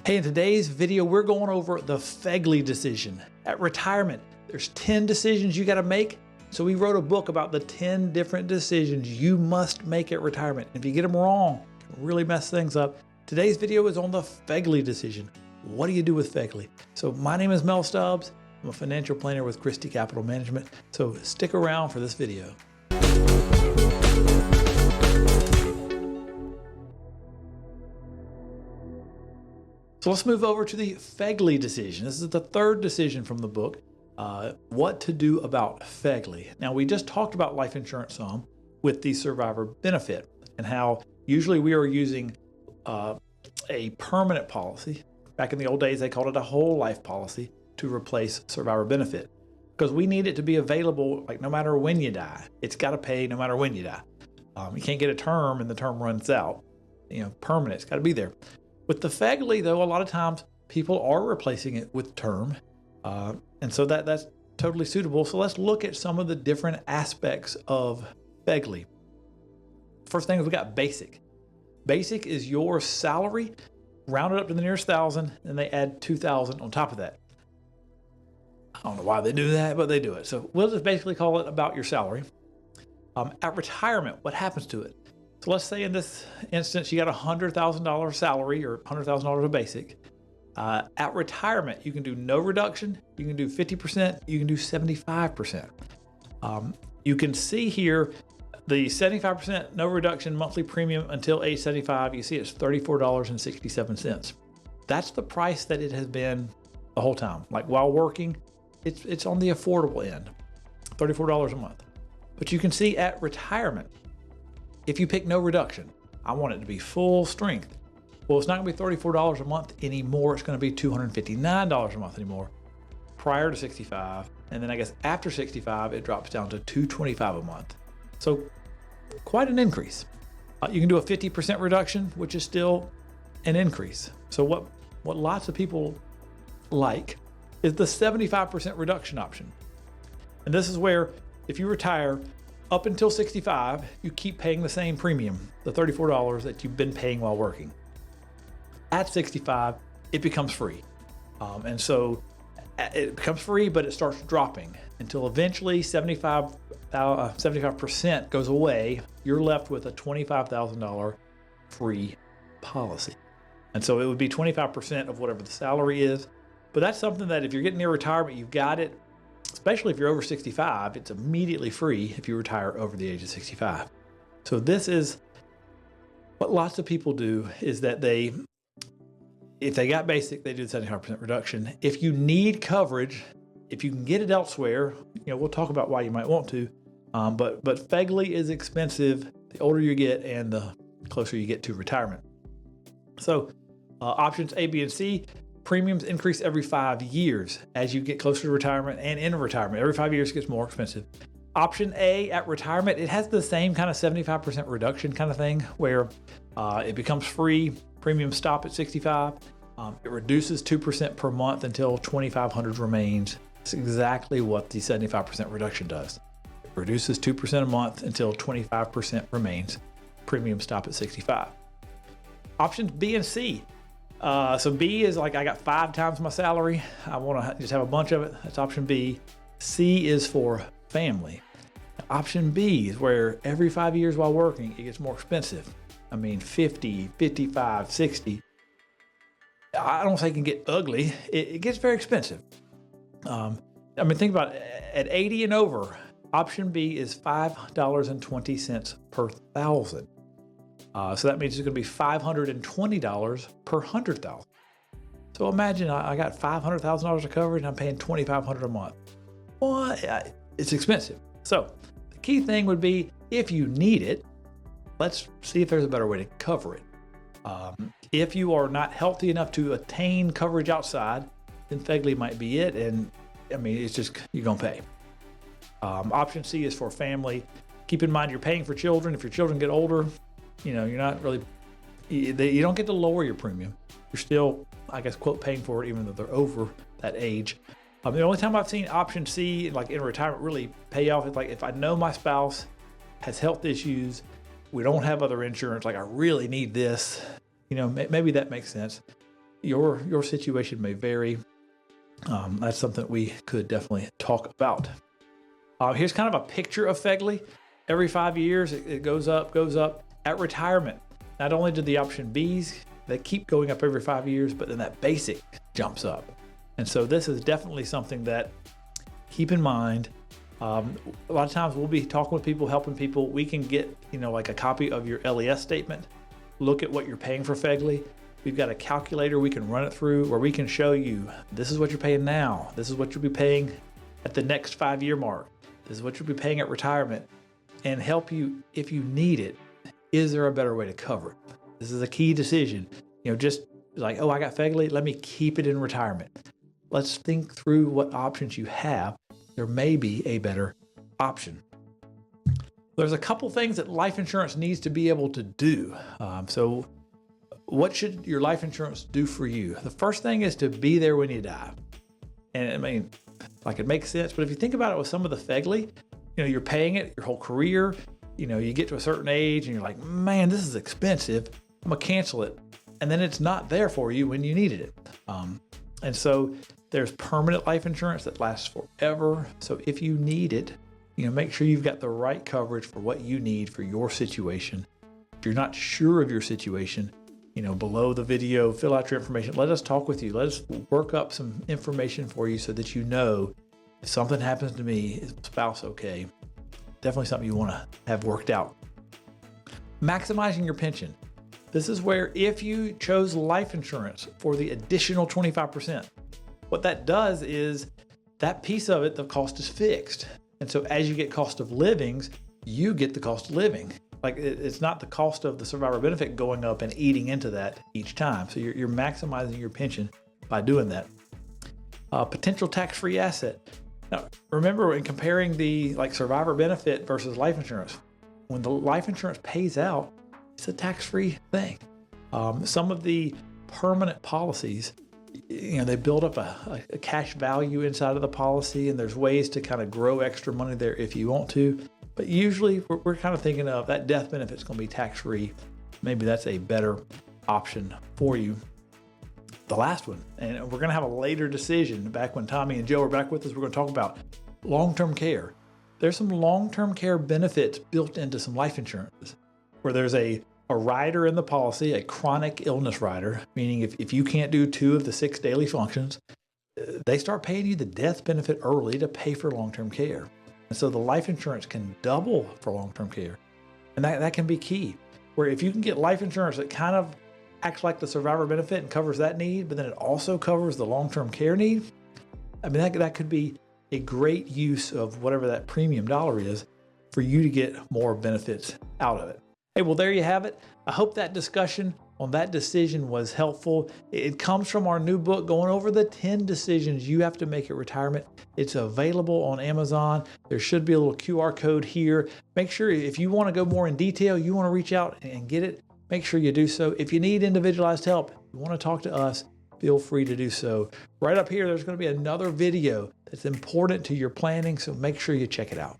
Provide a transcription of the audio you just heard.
Hey, in today's video, we're going over the FEGLI decision. At retirement, there's 10 decisions you got to make. So we wrote a book about the 10 different decisions you must make at retirement. If you get them wrong, it can really mess things up. Today's video is on the FEGLI decision. What do you do with FEGLI? So my name is Mel Stubbs. I'm a financial planner with Christy Capital Management. So stick around for this video. So let's move over to the FEGLI decision. This is the third decision from the book, what to do about FEGLI. Now, we just talked about life insurance some with the survivor benefit and how usually we are using a permanent policy. Back in the old days, they called it a whole life policy to replace survivor benefit because we need it to be available like no matter when you die. It's got to pay no matter when you die. You can't get a term and the term runs out. Permanent, it's got to be there. With the FEGLI, though, a lot of times people are replacing it with term, and so that's totally suitable. So let's look at some of the different aspects of FEGLI. First thing is we got basic. Basic is your salary rounded up to the nearest thousand, and they add 2,000 on top of that. I don't know why they do that, but they do it. So we'll just basically call it about your salary. At retirement, what happens to it? So let's say in this instance, you got a $100,000 salary or $100,000 of basic. At retirement, you can do no reduction, you can do 50%, you can do 75%. You can see here the 75% no reduction monthly premium until age 75. You see it's $34.67. That's the price that it has been the whole time. Like while working, it's on the affordable end, $34 a month. But you can see at retirement, if you pick no reduction, I want it to be full strength. Well, it's not going to be $34 a month anymore. It's going to be $259 a month anymore prior to 65. And then I guess after 65, it drops down to $225 a month. So quite an increase. You can do a 50% reduction, which is still an increase. So what lots of people like is the 75% reduction option. And this is where if you retire, up until 65, you keep paying the same premium, the $34 that you've been paying while working. At 65, it becomes free. And so it becomes free, but it starts dropping until eventually 75% goes away. You're left with a $25,000 free policy. And so it would be 25% of whatever the salary is. But that's something that if you're getting near retirement, you've got it. Especially if you're over 65, it's immediately free if you retire over the age of 65. So this is what lots of people do is that if they got basic, they do the 75% reduction. If you need coverage, if you can get it elsewhere, we'll talk about why you might want to, but FEGLI is expensive the older you get and the closer you get to retirement. So options A, B, and C. Premiums increase every 5 years as you get closer to retirement and in retirement. Every 5 years it gets more expensive. Option A, at retirement, it has the same kind of 75% reduction kind of thing where it becomes free, premiums stop at 65. It reduces 2% per month until $2,500 remains. It's exactly what the 75% reduction does. It reduces 2% a month until 25% remains. Premiums stop at 65. Options B and C. So B is like I got 5 times my salary. I want to just have a bunch of it. That's option B. C is for family. Option B is where every 5 years while working, it gets more expensive. I mean, 50, 55, 60. I don't say it can get ugly. It gets very expensive. Think about it. At 80 and over, option B is $5.20 per thousand. So that means it's going to be $520 per 100,000. So imagine I got $500,000 of coverage and I'm paying $2,500 a month. Well, it's expensive. So the key thing would be if you need it, let's see if there's a better way to cover it. If you are not healthy enough to attain coverage outside, then FEGLI might be it. And it's just, you're going to pay. Option C is for family. Keep in mind you're paying for children. If your children get older, you're not really, you don't get to lower your premium. You're still, I guess, quote, paying for it even though they're over that age. The only time I've seen option C, like in retirement, really pay off is like if I know my spouse has health issues, we don't have other insurance, like I really need this, maybe that makes sense. your situation may vary. That's something we could definitely talk about. Here's kind of a picture of FEGLI. Every 5 years, it goes up. At retirement, not only do the option Bs, they keep going up every 5 years, but then that basic jumps up. And so this is definitely something that keep in mind. A lot of times we'll be talking with people, helping people. We can get, like a copy of your LES statement, look at what you're paying for FEGLI. We've got a calculator we can run it through where we can show you, this is what you're paying now. This is what you'll be paying at the next 5-year mark. This is what you'll be paying at retirement, and help you if you need it. Is there a better way to cover it? This is a key decision. Just like, oh, I got FEGLI, let me keep it in retirement. Let's think through what options you have. There may be a better option. There's a couple things that life insurance needs to be able to do. So what should your life insurance do for you? The first thing is to be there when you die. And I mean, like, it makes sense, but if you think about it with some of the FEGLI, you're paying it your whole career. You get to a certain age and you're like, man, this is expensive. I'm gonna cancel it. And then it's not there for you when you needed it. And so there's permanent life insurance that lasts forever. So if you need it, make sure you've got the right coverage for what you need for your situation. If you're not sure of your situation, below the video, fill out your information. Let us talk with you. Let us work up some information for you so that if something happens to me, is the spouse okay? Definitely something you want to have worked out. Maximizing your pension. This is where if you chose life insurance for the additional 25%, what that does is that piece of it, the cost is fixed. And so as you get cost of livings, you get the cost of living. Like, it's not the cost of the survivor benefit going up and eating into that each time. So you're maximizing your pension by doing that. Potential tax-free asset. Now, remember, in comparing the survivor benefit versus life insurance, when the life insurance pays out, it's a tax-free thing. Some of the permanent policies, they build up a cash value inside of the policy, and there's ways to kind of grow extra money there if you want to. But usually we're kind of thinking of that death benefit's going to be tax-free. Maybe that's a better option for you. The last one, and we're going to have a later decision. Back when Tommy and Joe are back with us, we're going to talk about long-term care. There's some long-term care benefits built into some life insurances where there's a rider in the policy, a chronic illness rider, meaning if you can't do 2 of the 6 daily functions, they start paying you the death benefit early to pay for long-term care. And so the life insurance can double for long-term care. And that can be key, where if you can get life insurance that kind of acts like the survivor benefit and covers that need, but then it also covers the long-term care need, I mean, that could be a great use of whatever that premium dollar is for you to get more benefits out of it. Hey, well, there you have it. I hope that discussion on that decision was helpful. It comes from our new book going over the 10 decisions you have to make at retirement. It's available on Amazon. There should be a little QR code here. Make sure if you want to go more in detail, you want to reach out and get it, make sure you do so. If you need individualized help, you want to talk to us, feel free to do so. Right up here, there's going to be another video that's important to your planning, so make sure you check it out.